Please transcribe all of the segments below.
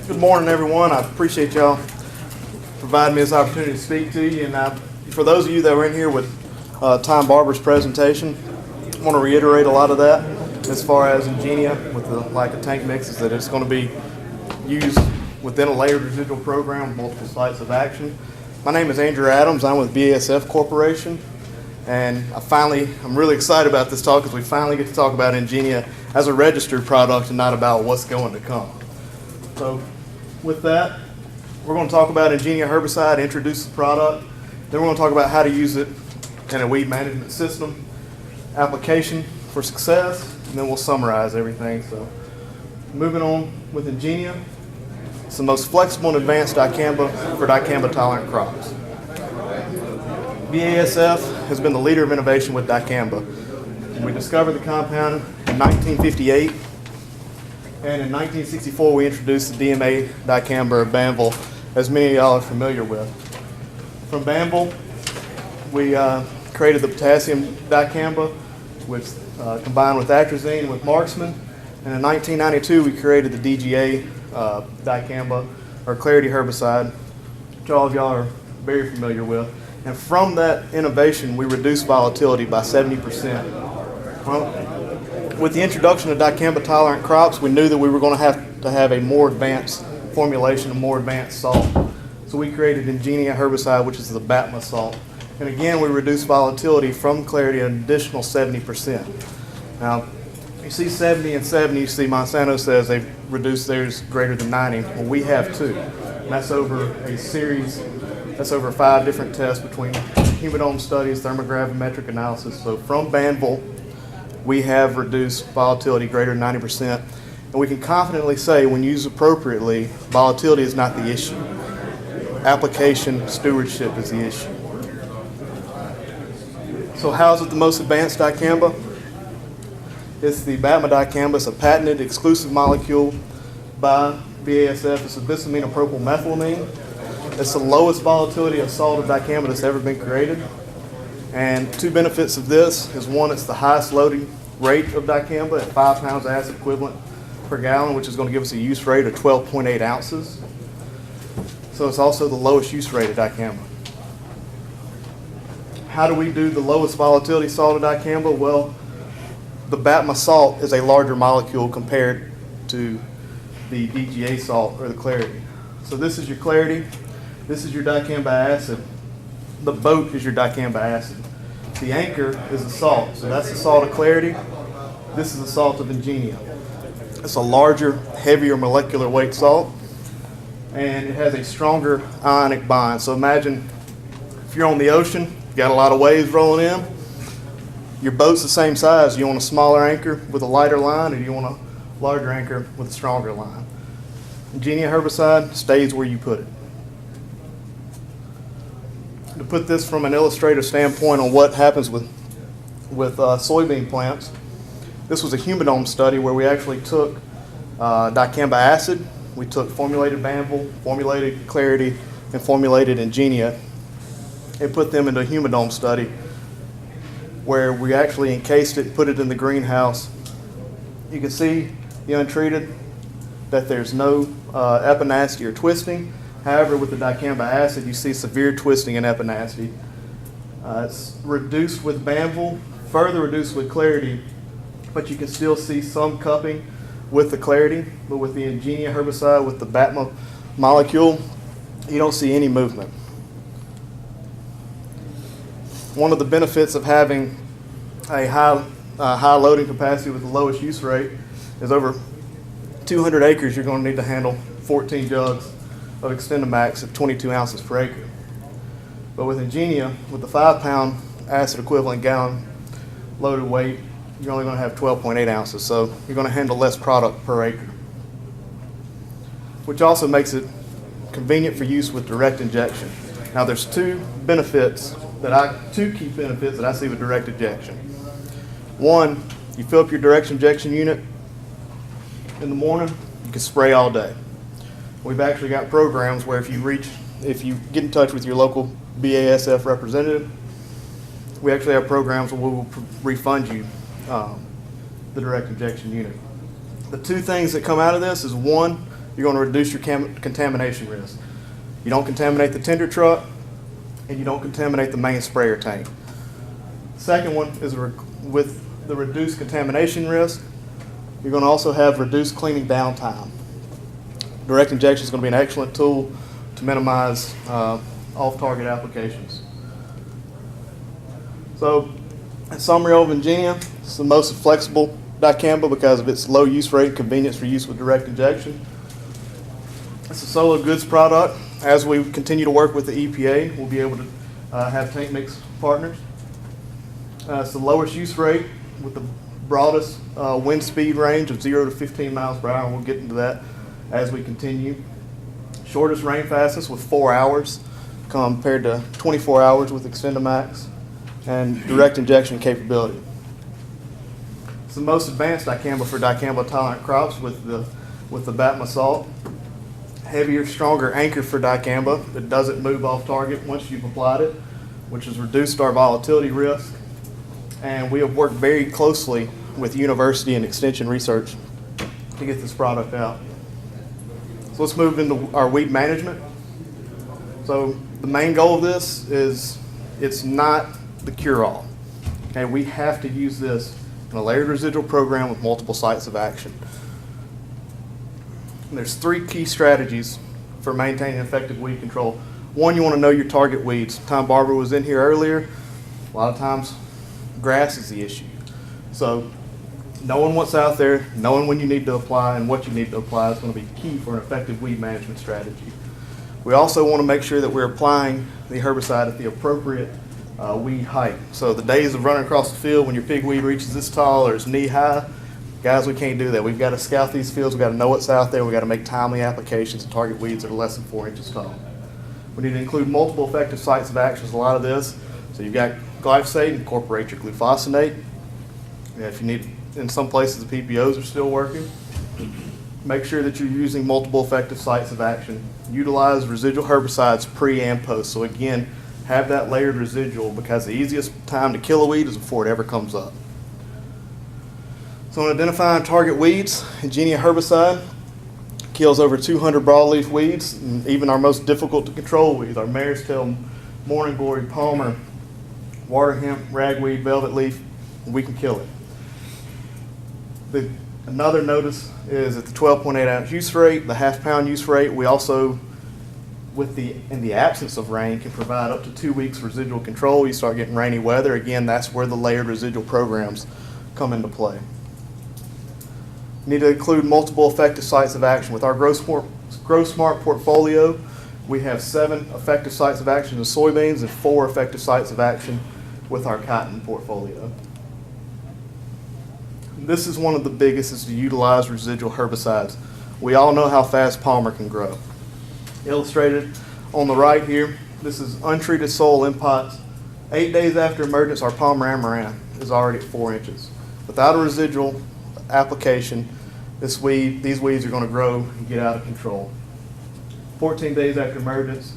Good morning, everyone. I appreciate y'all providing me this opportunity to speak to you. And for those of you that were in here with Tom Barber's presentation, I want to reiterate a lot of that as far as Engenia with the like of tank mixes, that it's going to be used within a layered residual program with multiple sites of action. My name is Andrew Adams. I'm with BASF Corporation. And I'm really excited about this talk because we finally get to talk about Engenia as a registered product and not about what's going to come. So with that, we're going to talk about Engenia Herbicide, introduce the product. Then we're going to talk about how to use it in a weed management system, application for success, and then we'll summarize everything. So moving on with Engenia, it's the most flexible and advanced dicamba for dicamba tolerant crops. BASF has been the leader of innovation with dicamba. We discovered the compound in 1958, and in 1964 we introduced the DMA dicamba, or Banvel, as many of y'all are familiar with. From Banvel, we created the potassium dicamba, which combined with atrazine with Marksman, and in 1992 we created the DGA dicamba, or Clarity Herbicide, which all of y'all are very familiar with. And from that innovation, we reduced volatility by 70%. Well, with the introduction of dicamba-tolerant crops, we knew that we were going to have a more advanced formulation, a more advanced salt. So we created Engenia Herbicide, which is the BATMA salt. And again, we reduced volatility from Clarity an additional 70%. Now, you see 70 and 70, you see Monsanto says they've reduced theirs greater than 90. Well, we have too. And that's over a series. That's over 5 different tests between humidome studies, thermogravimetric analysis. So from Banvel, we have reduced volatility greater than 90%. And we can confidently say when used appropriately, volatility is not the issue. Application stewardship is the issue. So how is it the most advanced dicamba? It's the BATMA dicamba. It's a patented exclusive molecule by BASF. It's a bisamino-propylmethylamine. It's the lowest volatility of salt of dicamba that's ever been created. And 2 benefits of this is, one, it's the highest loading rate of dicamba at 5 pounds acid equivalent per gallon, which is going to give us a use rate of 12.8 ounces. So it's also the lowest use rate of dicamba. How do we do the lowest volatility salt of dicamba? Well, the BATMA salt is a larger molecule compared to the DGA salt, or the Clarity. So this is your Clarity. This is your dicamba acid. The boat is your dicamba acid. The anchor is the salt. So that's the salt of Clarity. This is the salt of Engenia. It's a larger, heavier molecular weight salt, and it has a stronger ionic bond. So imagine if you're on the ocean, you got a lot of waves rolling in. Your boat's the same size. You want a smaller anchor with a lighter line, or do you want a larger anchor with a stronger line? Engenia Herbicide stays where you put it. To put this from an illustrative standpoint on what happens with soybean plants, this was a humidome study where we actually took dicamba acid, we took formulated Banvel, formulated Clarity, and formulated Engenia, and put them into a humidome study where we actually encased it, put it in the greenhouse. You can see the untreated that there's no epinacity or twisting. However, with the dicamba acid, you see severe twisting and epinacity. It's reduced with Banvel, further reduced with Clarity, but you can still see some cupping with the Clarity. But with the Engenia Herbicide, with the BATMA molecule, you don't see any movement. One of the benefits of having a high loading capacity with the lowest use rate is over 200 acres, you're going to need to handle 14 jugs of XtendiMax at 22 ounces per acre. But with Engenia, with the 5 pound acid equivalent gallon loaded weight, you're only going to have 12.8 ounces. So you're going to handle less product per acre, which also makes it convenient for use with direct injection. Now there's 2 key benefits that I see with direct injection. One, you fill up your direct injection unit in the morning, you can spray all day. We've actually got programs where if you get in touch with your local BASF representative, we actually have programs where we will refund you the direct injection unit. The 2 things that come out of this is, one, you're going to reduce your contamination risk. You don't contaminate the tender truck, and you don't contaminate the main sprayer tank. The second one is with the reduced contamination risk, you're going to also have reduced cleaning downtime. Direct injection is going to be an excellent tool to minimize off-target applications. So, in summary of Engenia, it's the most flexible dicamba because of its low use rate and convenience for use with direct injection. It's a solo goods product. As we continue to work with the EPA, we'll be able to have tank mix partners. It's the lowest use rate with the broadest wind speed range of 0 to 15 miles per hour, and we'll get into that as we continue. Shortest rain fastest with 4 hours compared to 24 hours with XtendiMax, and direct injection capability. It's the most advanced dicamba for dicamba tolerant crops with the BATMA salt. Heavier, stronger anchor for dicamba that doesn't move off target once you've applied it, which has reduced our volatility risk. And we have worked very closely with university and extension research to get this product out. So let's move into our weed management. So the main goal of this is it's not the cure-all. Okay, we have to use this in a layered residual program with multiple sites of action. And there's 3 key strategies for maintaining effective weed control. One, you want to know your target weeds. Tom Barber was in here earlier. A lot of times, grass is the issue. So knowing what's out there, knowing when you need to apply and what you need to apply is going to be key for an effective weed management strategy. We also want to make sure that we're applying the herbicide at the appropriate weed height. So the days of running across the field when your pigweed reaches this tall or is knee high, guys, we can't do that. We've got to scout these fields. We've got to know what's out there. We've got to make timely applications to target weeds that are less than 4 inches tall. We need to include multiple effective sites of action. A lot of this. So you've got glyphosate, incorporate your glufosinate. If you need, in some places the PPOs are still working. Make sure that you're using multiple effective sites of action. Utilize residual herbicides pre and post. So again, have that layered residual because the easiest time to kill a weed is before it ever comes up. So in identifying target weeds, Engenia Herbicide kills over 200 broadleaf weeds, and even our most difficult to control weeds, our mare's tail, morning glory, palmer, water hemp, ragweed, velvet leaf, we can kill it. Another notice is at the 12.8 ounce use rate, the half-pound use rate, we also, in the absence of rain, can provide up to 2 weeks residual control. You start getting rainy weather, again, that's where the layered residual programs come into play. You need to include multiple effective sites of action. With our GrowSmart portfolio, we have 7 effective sites of action in soybeans and 4 effective sites of action with our cotton portfolio. This is one of the biggest, is to utilize residual herbicides. We all know how fast palmer can grow. Illustrated on the right here, this is untreated soil in pots. 8 days after emergence, our palmer amaranth is already at 4 inches. Without a residual application, these weeds are going to grow and get out of control. 14 days after emergence,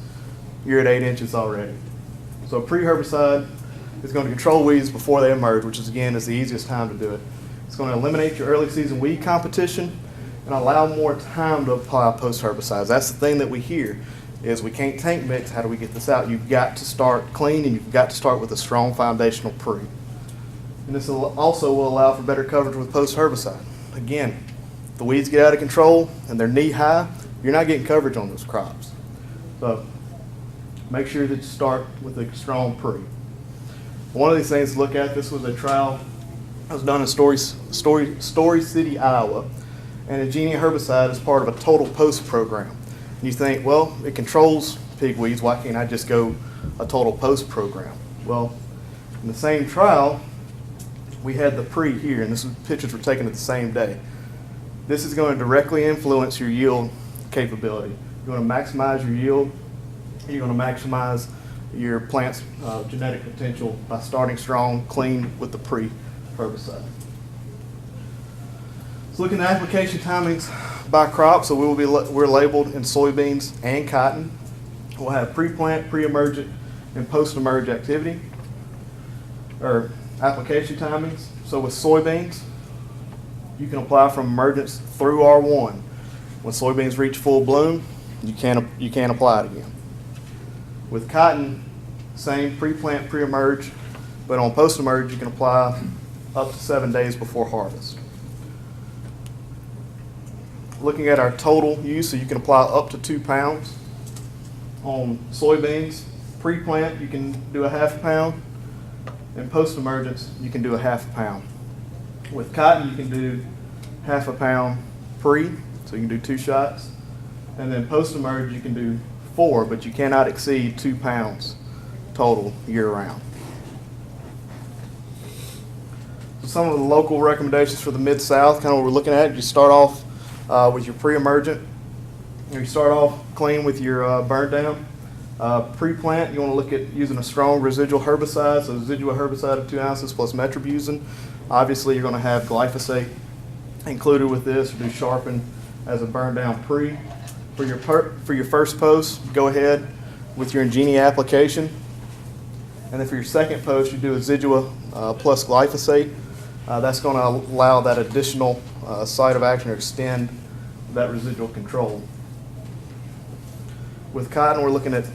you're at 8 inches already. So pre-herbicide is going to control weeds before they emerge, which is again is the easiest time to do it. It's going to eliminate your early season weed competition and allow more time to apply post-herbicides. That's the thing that we hear is we can't tank mix. How do we get this out? You've got to start clean and you've got to start with a strong foundational pre. And this also will allow for better coverage with post-herbicide. Again, if the weeds get out of control and they're knee-high, you're not getting coverage on those crops. So make sure that you start with a strong pre. One of these things to look at, this was a trial that was done in Story City, Iowa. And Engenia Herbicide is part of a total post program. And you think, well, it controls pigweeds, why can't I just go a total post program? Well, in the same trial, we had the pre here, and pictures were taken at the same day. This is going to directly influence your yield capability. You're going to maximize your yield, and you're going to maximize your plant's genetic potential by starting strong, clean with the pre-herbicide. So looking at application timings by crop, so we're labeled in soybeans and cotton. We'll have pre-plant, pre-emergent, and post-emerge activity, or application timings. So with soybeans, you can apply from emergence through R1. When soybeans reach full bloom, you can't apply it again. With cotton, same pre-plant, pre-emerge, but on post-emerge you can apply up to 7 days before harvest. Looking at our total use, so you can apply up to 2 pounds. On soybeans, pre-plant you can do a ½ pound, and post-emergence you can do a ½ pound. With cotton you can do ½ pound pre, so you can do 2 shots, and then post-emerge you can do 4, but you cannot exceed 2 pounds total year-round. So some of the local recommendations for the Mid-South, kind of what we're looking at, you start off with your pre-emergent. You start off clean with your burn down. Pre-plant, you want to look at using a strong residual herbicide, so residual herbicide of 2 ounces plus metribuzin. Obviously you're going to have glyphosate included with this, or do sharpen as a burn down pre. For your first post, go ahead with your Engenia application. And then for your second post, you do Zidua plus glyphosate. That's going to allow that additional site of action or extend that residual control. With cotton, we're looking at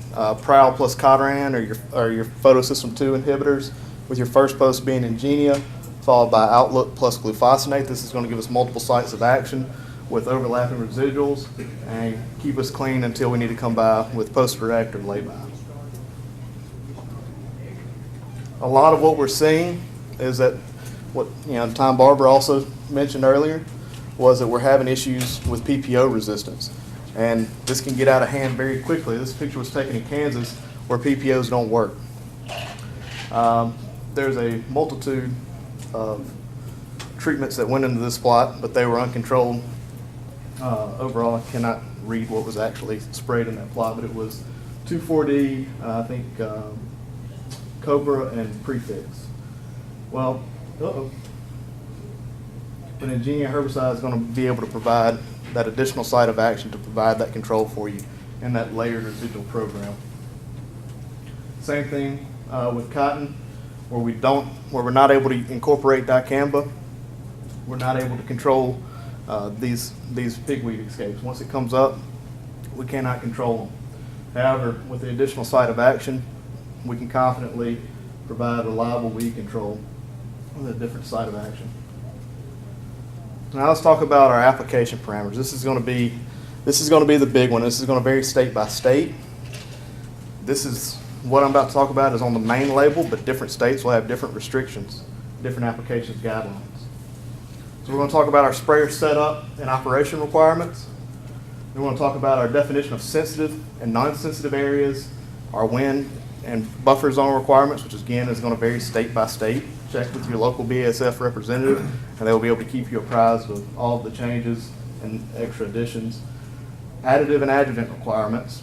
Prowl plus Codran or your photosystem 2 inhibitors, with your first post being Engenia, followed by Outlook plus glufosinate. This is going to give us multiple sites of action with overlapping residuals and keep us clean until we need to come by with post-react or lay-by. A lot of what we're seeing is that what Tom Barber also mentioned earlier was that we're having issues with PPO resistance. And this can get out of hand very quickly. This picture was taken in Kansas where PPOs don't work. There's a multitude of treatments that went into this plot, but they were uncontrolled. Overall, I cannot read what was actually sprayed in that plot, but it was 2,4-D, I think Cobra and Prefix. Well, an Engenia herbicide is going to be able to provide that additional site of action to provide that control for you in that layered residual program. Same thing with cotton, where we're not able to incorporate dicamba, we're not able to control these pigweed escapes. Once it comes up, we cannot control them. However, with the additional site of action, we can confidently provide reliable weed control with a different site of action. Now let's talk about our application parameters. This is going to be the big one. This is going to vary state by state. This is what I'm about to talk about is on the main label, but different states will have different restrictions, different applications guidelines. So we're going to talk about our sprayer setup and operation requirements. We want to talk about our definition of sensitive and non-sensitive areas, our wind and buffer zone requirements, which again is going to vary state by state. Check with your local BASF representative, and they will be able to keep you apprised of all of the changes and extra additions. Additive and adjuvant requirements,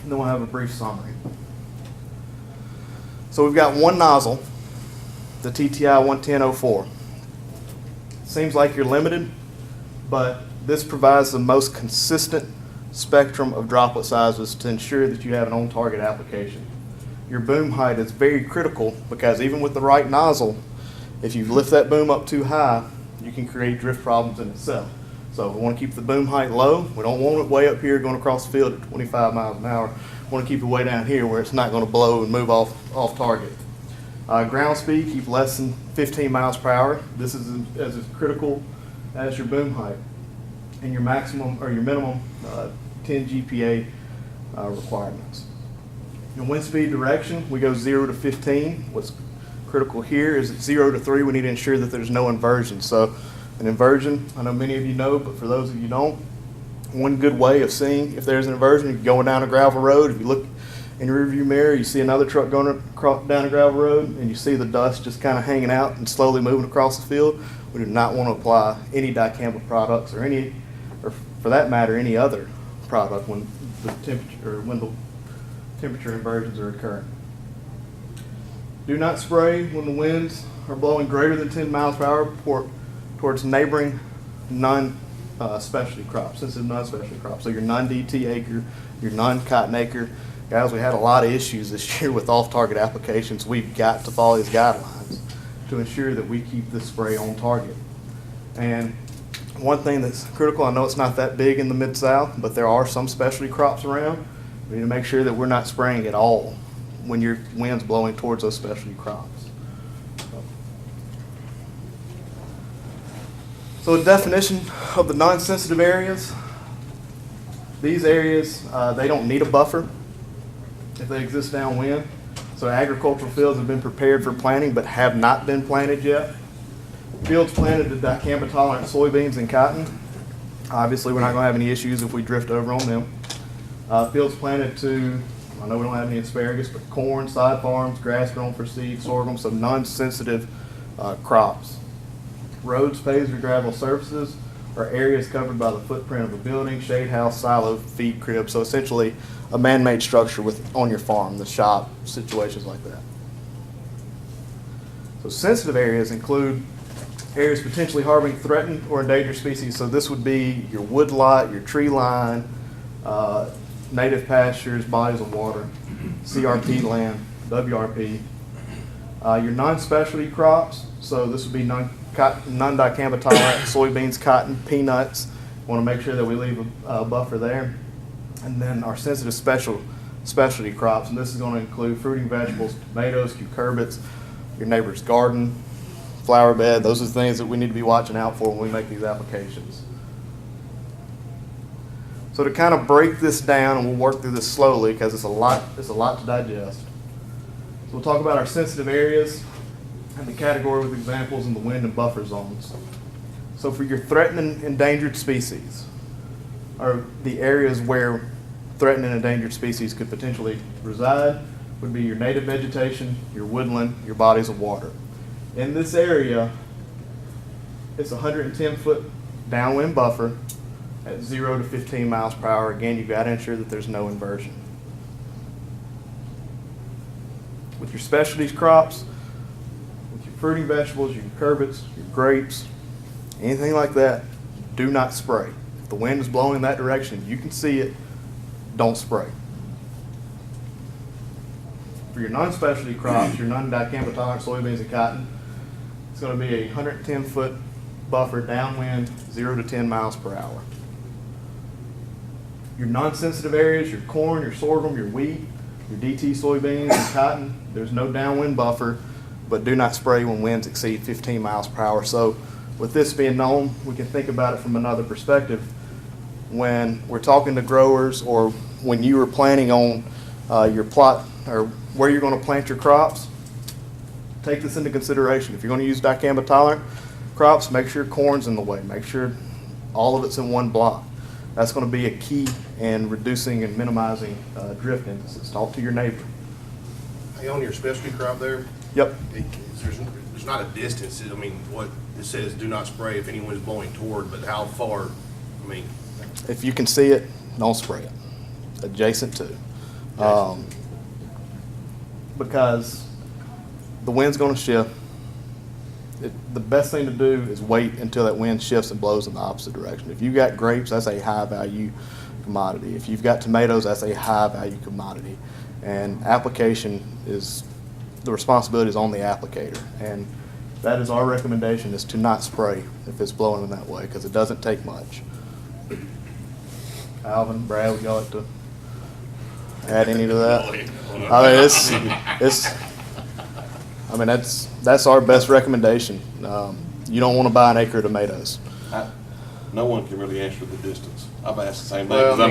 and then we'll have a brief summary. So we've got one nozzle, the TTI 11004. Seems like you're limited, but this provides the most consistent spectrum of droplet sizes to ensure that you have an on-target application. Your boom height is very critical because even with the right nozzle, if you lift that boom up too high, you can create drift problems in itself. So we want to keep the boom height low. We don't want it way up here going across the field at 25 miles an hour. We want to keep it way down here where it's not going to blow and move off target. Ground speed, keep less than 15 miles per hour. This is as critical as your boom height. And your maximum or your minimum 10 GPA requirements. In wind speed direction, we go 0 to 15. What's critical here is at 0 to 3, we need to ensure that there's no inversion. So an inversion, I know many of you know, but for those of you who don't, one good way of seeing if there's an inversion, you're going down a gravel road. If you look in your rearview mirror, you see another truck going down a gravel road, and you see the dust just kind of hanging out and slowly moving across the field. We do not want to apply any dicamba products or for that matter, any other product when the temperature inversions are occurring. Do not spray when the winds are blowing greater than 10 miles per hour towards neighboring non-specialty crops, sensitive non-specialty crops. So your non-DT acre, your non-cotton acre. Guys, we had a lot of issues this year with off-target applications. We've got to follow these guidelines to ensure that we keep this spray on target. And One thing that's critical, I know it's not that big in the Mid-South, but there are some specialty crops around. We need to make sure that we're not spraying at all when your wind's blowing towards those specialty crops. So the definition of the non-sensitive areas, these areas, they don't need a buffer if they exist downwind. So agricultural fields have been prepared for planting but have not been planted yet. Fields planted to dicamba-tolerant soybeans and cotton. Obviously, we're not going to have any issues if we drift over on them. Fields planted to, I know we don't have any asparagus, but corn, side farms, grass grown for seed, sorghum, some non-sensitive crops. Roads, paved or gravel surfaces are areas covered by the footprint of a building, shade house, silo, feed crib. So essentially a man-made structure on your farm, the shop, situations like that. So sensitive areas include areas potentially harboring threatened or endangered species. So this would be your wood lot, your tree line, native pastures, bodies of water, CRP land, WRP. Your non-specialty crops, so this would be non-dicamba tolerant soybeans, cotton, peanuts. Want to make sure that we leave a buffer there. And then our sensitive specialty crops, and this is going to include fruiting vegetables, tomatoes, cucurbits, your neighbor's garden, flower bed. Those are the things that we need to be watching out for when we make these applications. So to kind of break this down, and we'll work through this slowly because it's a lot to digest. So we'll talk about our sensitive areas and the category with examples in the wind and buffer zones. So for your threatened and endangered species, are the areas where threatened and endangered species could potentially reside, would be your native vegetation, your woodland, your bodies of water. In this area, it's a 110-foot downwind buffer at 0 to 15 miles per hour. Again, you've got to ensure that there's no inversion. With your specialties crops, with your fruiting vegetables, your cucurbits, your grapes, anything like that, do not spray. If the wind is blowing in that direction, you can see it, don't spray. For your non-specialty crops, your non-dicamba tolerant soybeans and cotton, it's going to be a 110-foot buffer downwind, 0 to 10 miles per hour. Your non-sensitive areas, your corn, your sorghum, your wheat, your DT soybeans and cotton, there's no downwind buffer, but do not spray when winds exceed 15 miles per hour. So with this being known, we can think about it from another perspective. When we're talking to growers, or when you are planning on your plot or where you're going to plant your crops, take this into consideration. If you're going to use dicamba tolerant crops, make sure corn's in the way. Make sure all of it's in one block. That's going to be a key in reducing and minimizing drift emphasis. Talk to your neighbor. Hey, on your specialty crop there, Yep. there's not a distance. I mean, what it says, do not spray if anyone's blowing toward, but how far? I mean, If you can see it, don't spray it. Adjacent to. Because the wind's going to shift. The best thing to do is wait until that wind shifts and blows in the opposite direction. If you've got grapes, that's a high value commodity. If you've got tomatoes, that's a high value commodity. And application is, the responsibility is on the applicator. And that is our recommendation, is to not spray if it's blowing in that way, because it doesn't take much. Alvin, Brad, would y'all like to add any to that? I mean, that's our best recommendation. You don't want to buy an acre of tomatoes. No one can really answer the distance. I've asked the same thing. Well, 'Cause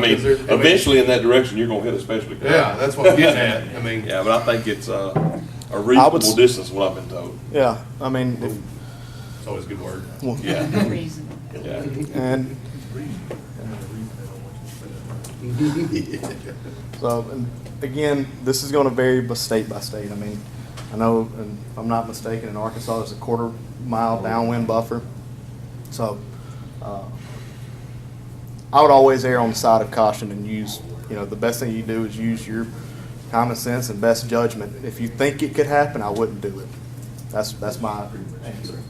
eventually in that direction, you're going to hit a specialty crop. yeah, that's what I'm getting at. I mean, Yeah, but I think it's a reasonable distance, what I've been told. Yeah, I mean, it's always a good word. Yeah. Yeah. and so, and again, this is going to vary by state. I mean, I know, and if I'm not mistaken, in Arkansas, there's a 1/4 mile downwind buffer. So, I would always err on the side of caution and use, the best thing you do is use your common sense and best judgment. If you think it could happen, I wouldn't do it. That's my answer.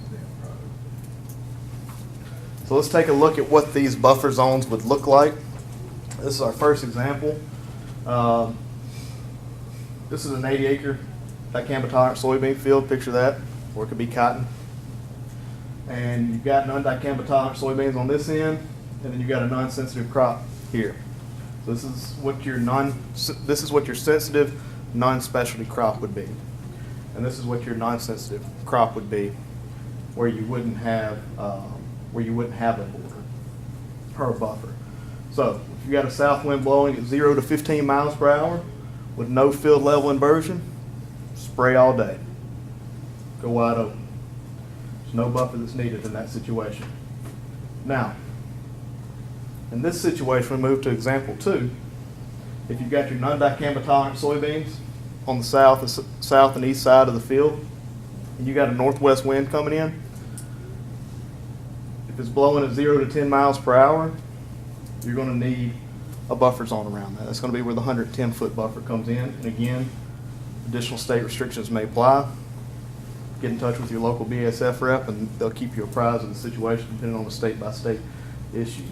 So let's take a look at what these buffer zones would look like. This is our first example. This is an 80-acre dicamba tolerant soybean field. Picture that, or it could be cotton. And you've got non-dicamba tolerant soybeans on this end, and then you've got a non-sensitive crop here. So this is what your sensitive non-specialty crop would be, and this is what your non-sensitive crop would be, where you wouldn't have a border or a buffer. So if you got a south wind blowing at 0 to 15 miles per hour with no field level inversion, spray all day. Go wide open. There's no buffer that's needed in that situation. Now, in this situation, we move to example 2. If you've got your non-dicamba tolerant soybeans on the south and east side of the field, and you got a northwest wind coming in, if it's blowing at 0 to 10 miles per hour, you're going to need a buffer zone around that. That's going to be where the 110-foot buffer comes in. And again, additional state restrictions may apply. Get in touch with your local BASF rep, and they'll keep you apprised of the situation depending on the state-by-state issue.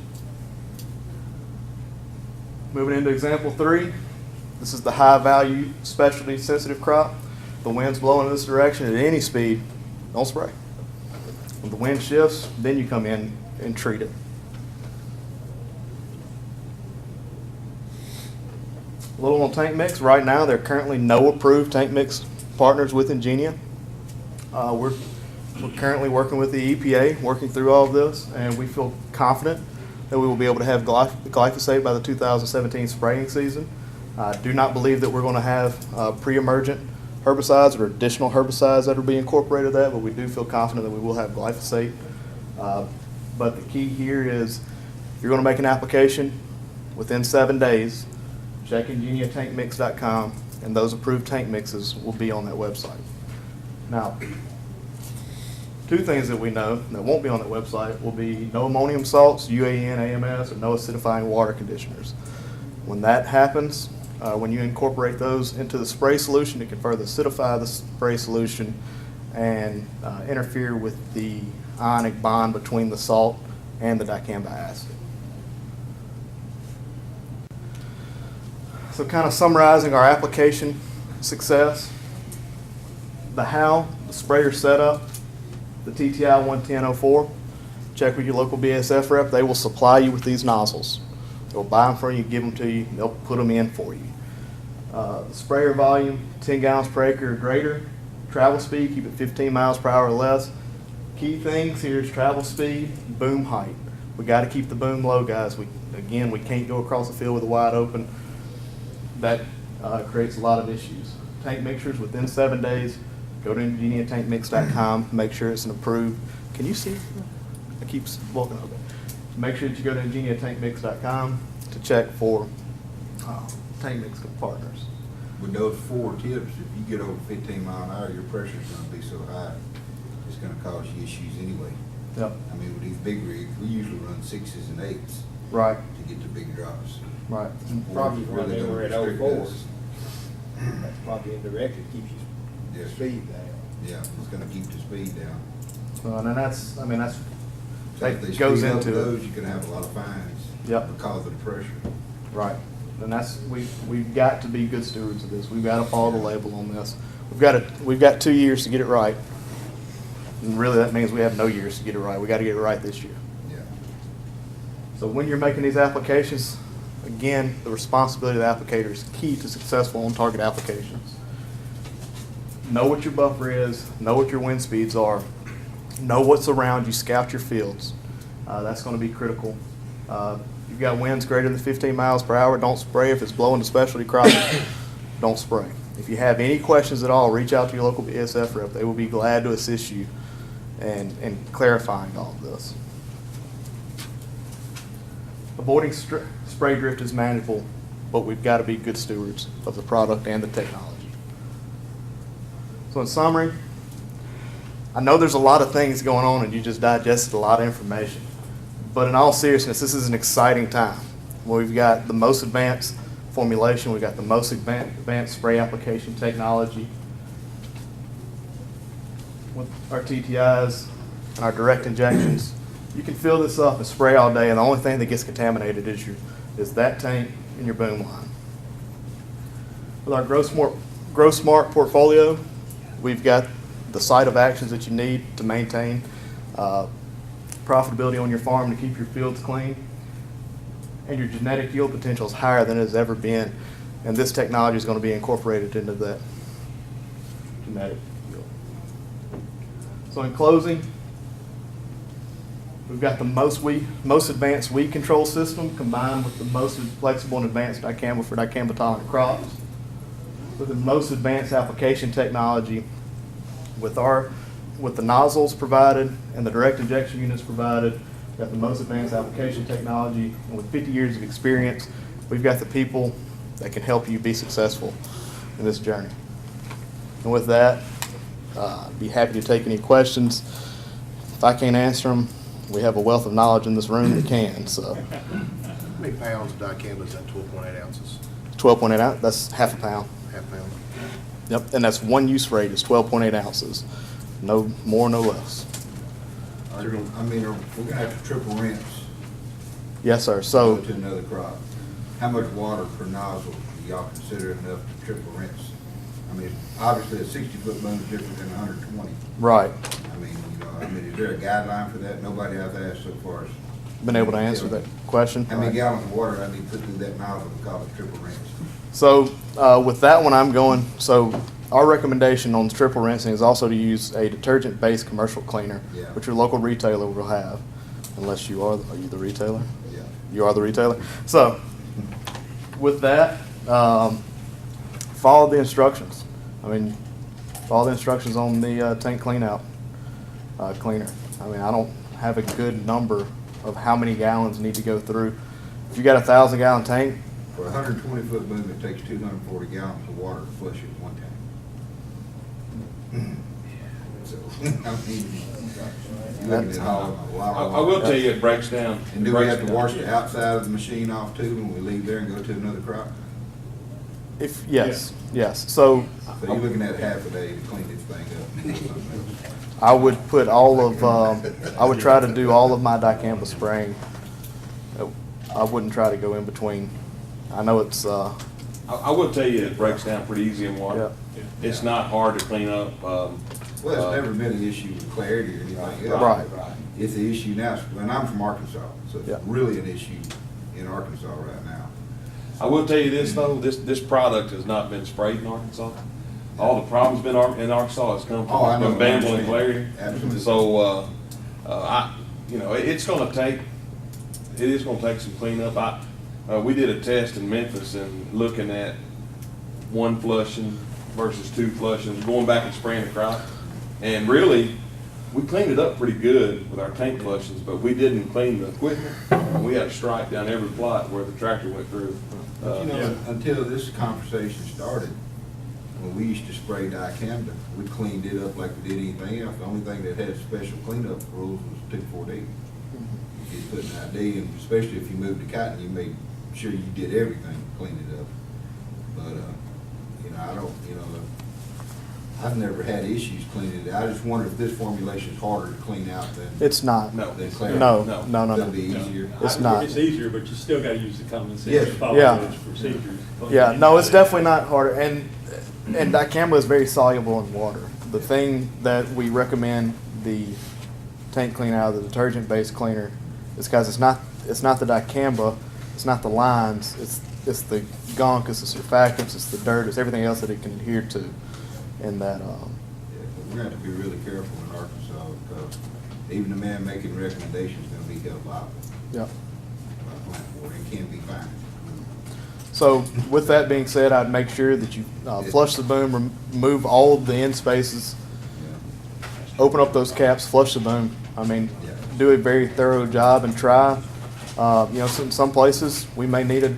Moving into example 3, this is the high-value specialty sensitive crop. The wind's blowing in this direction at any speed, don't spray. When the wind shifts, then you come in and treat it. A little on tank mix. Right now, there are currently no approved tank mix partners with Engenia. We're currently working with the EPA, working through all of this, and we feel confident that we will be able to have glyphosate by the 2017 spraying season. I do not believe that we're going to have pre-emergent herbicides or additional herbicides that will be incorporated in that, but we do feel confident that we will have glyphosate. But the key here is if you're going to make an application within 7 days, check EngeniaTankMix.com, and those approved tank mixes will be on that website. Now, 2 things that we know that won't be on that website will be no ammonium salts, UAN, AMS, or no acidifying water conditioners. When that happens, when you incorporate those into the spray solution, it can further acidify the spray solution and interfere with the ionic bond between the salt and the dicamba acid. So kind of summarizing our application success, the how, the sprayer setup, the TTI 11004, check with your local BASF rep. They will supply you with these nozzles. They'll buy them for you, give them to you, they'll put them in for you. The sprayer volume, 10 gallons per acre or greater. Travel speed, keep it 15 miles per hour or less. Key things here is travel speed, boom height. We got to keep the boom low, guys. We can't go across the field with a wide open. That creates a lot of issues. Tank mixtures within 7 days. Go to EngeniaTankMix.com. Make sure it's an approved. Can you see? I keep walking over. Make sure that you go to EngeniaTankMix.com to check for tank mix partners. With those 4 tips, if you get over 15 mile an hour, your pressure's going to be so high, it's going to cause you issues anyway. Yep. I mean, with these big rigs, we usually run 6s and 8s Right. to get the big drops. Right. Probably Really when they don't were at restrict 04. us. That's probably indirectly keeps your Yes. speed down. Yeah, it's going to keep the speed down. And that's So if they that goes speed up into it. those, you can have a lot of fines. Yep. Because of the pressure. Right. And we've got to be good stewards of this. We've got to follow the label on this. We've got 2 years to get it right. And really that means we have no years to get it right. We got to get it right this year. Yeah. So when you're making these applications, again, the responsibility of the applicator is key to successful on-target applications. Know what your buffer is, know what your wind speeds are, know what's around you, scout your fields. That's going to be critical. You've got winds greater than 15 miles per hour, don't spray. If it's blowing the specialty crop, don't spray. If you have any questions at all, reach out to your local BASF rep. They will be glad to assist you in clarifying all of this. Avoiding spray drift is manageable, but we've got to be good stewards of the product and the technology. So in summary, I know there's a lot of things going on and you just digested a lot of information. But in all seriousness, this is an exciting time. We've got the most advanced formulation, we've got the most advanced spray application technology with our TTIs and our direct injections. You can fill this up and spray all day, and the only thing that gets contaminated is that tank and your boom line. With our Grow Smart portfolio, we've got the site of actions that you need to maintain profitability on your farm to keep your fields clean, and your genetic yield potential is higher than it has ever been, and this technology is going to be incorporated into that genetic yield. So in closing, we've got the most advanced weed control system combined with the most flexible and advanced dicamba for dicamba tolerant crops, with the most advanced application technology, with the nozzles provided and the direct injection units provided. We've got the most advanced application technology, and with 50 years of experience, we've got the people that can help you be successful in this journey. And with that, I'd be happy to take any questions. If I can't answer them, we have a wealth of knowledge in this room that can. So, How many pounds of dicamba is that, 12.8 ounces? 12.8 ounces, that's half a pound. Half pound? Yep, and that's one use rate is 12.8 ounces. No more, no less. I mean, we're gonna have to triple rinse Yes, sir. go So, to another crop. How much water per nozzle do y'all consider enough to triple rinse? I mean, obviously a 60-foot boom is different than 120. right, I mean, is there a guideline for that? Nobody I've asked so far has been able to answer that question. how many gallons of water I need to put through that nozzle to call it triple rinse? So, with that one, I'm going, so our recommendation on triple rinsing is also to use a detergent-based commercial cleaner, Yeah. which your local retailer will have, unless you are you the retailer? Yeah. You are the retailer? So, with that, follow the instructions. I mean, follow the instructions on the tank cleanout cleaner. I mean, I don't have a good number of how many gallons need to go through. If you got a 1,000-gallon tank, For a 120-foot boom, it takes 240 gallons of water to flush it one tank. So, I mean, you're looking at a lot of I will water. tell you, it breaks down. And do we have to wash the outside of the machine off too when we leave there and go to another crop? if, yes, yes. So, So you're looking at half a day to clean this thing up. I would put all of, I would try to do all of my dicamba spraying. I wouldn't try to go in between. I know it's, I will tell you, it breaks down pretty easy in water. It's not hard to clean up. Well, it's never been an issue with clarity or anything else. Right. It's the issue now, and I'm from Arkansas, so Yeah. it's really an issue in Arkansas right now. I will tell you this though, this product has not been sprayed in Arkansas. All the problems in Arkansas has come Oh, I know. from Bamble and Clarity. Absolutely. So, it is gonna take some cleanup. We did a test in Memphis and looking at one flushing versus two flushings, going back and spraying the crop. And really, we cleaned it up pretty good with our tank flushings, but we didn't clean the equipment. We had a stripe down every plot where the tractor went through. But until this conversation started, when we used to spray dicamba, we cleaned it up like we did anything else. The only thing that had special cleanup rules was 2,4-D. If you put an ID, and especially if you moved to cotton, you made sure you did everything, cleaned it up. But, I've never had issues cleaning it. I just wonder if this formulation is harder to clean out than. it's not. No. than Clarity. No, No. no, no, It'll no. be easier. It's not. It's easier, but you still gotta use the common Yes. sense, follow Yeah. those procedures. Yeah, no, it's definitely not harder. And dicamba is very soluble in water. The thing that we recommend the tank clean out of the detergent-based cleaner is because it's not the dicamba, it's not the lines, it's the gunk, it's the surfactants, it's the dirt, it's everything else that it can adhere to. And that, Yeah, but we're gonna have to be really careful in Arkansas because even the man making recommendations is gonna be held liable yeah. by plant board and can be fined. So with that being said, I'd make sure that you flush the boom, remove all of the end spaces, Yeah. open up those caps, flush the boom. I mean, do a very thorough job and try. Some places we may need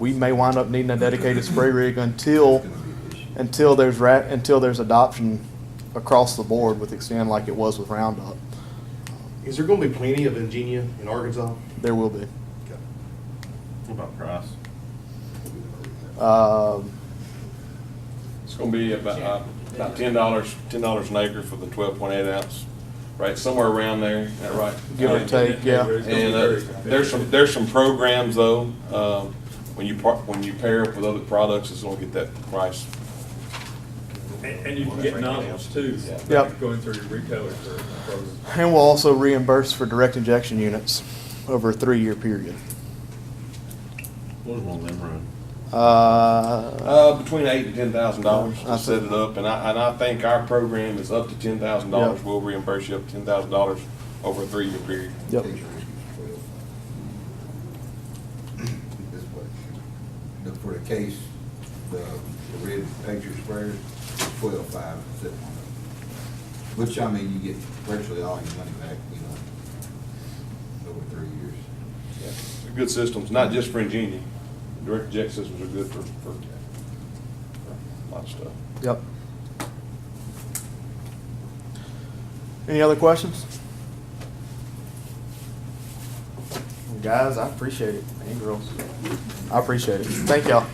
we may wind up needing a dedicated spray rig until It's gonna be an issue. until there's adoption across the board with Extend like it was with Roundup. Is there gonna be plenty of Engenia in Arkansas? There will be. What about price? It's gonna be about $10 an acre for the 12.8 ounce, right, somewhere around there, is that right? Give or take, yeah. And there's some programs though, when you pair up with other products, it's gonna get that price And you can get nozzles too. Yep. Going through your retailers or program. And we'll also reimburse for direct injection units over a 3-year period. What was one of them run? Between $8,000 and $10,000 I to set it up, and I think our program is up to $10,000. Yep. We'll reimburse you up to $10,000 over a 3-year period. Yep. Takes your risk is 12. This way. For the case, the red picture sprayers, it's 12.5 set one up. Which, I mean, you get virtually all your money back, you know, over 3 years. Yeah. They're good systems, not just for Engenia. Direct inject systems are good for a lot of stuff. Yep. Any other questions? Guys, I appreciate it. And girls. I appreciate it. Thank y'all.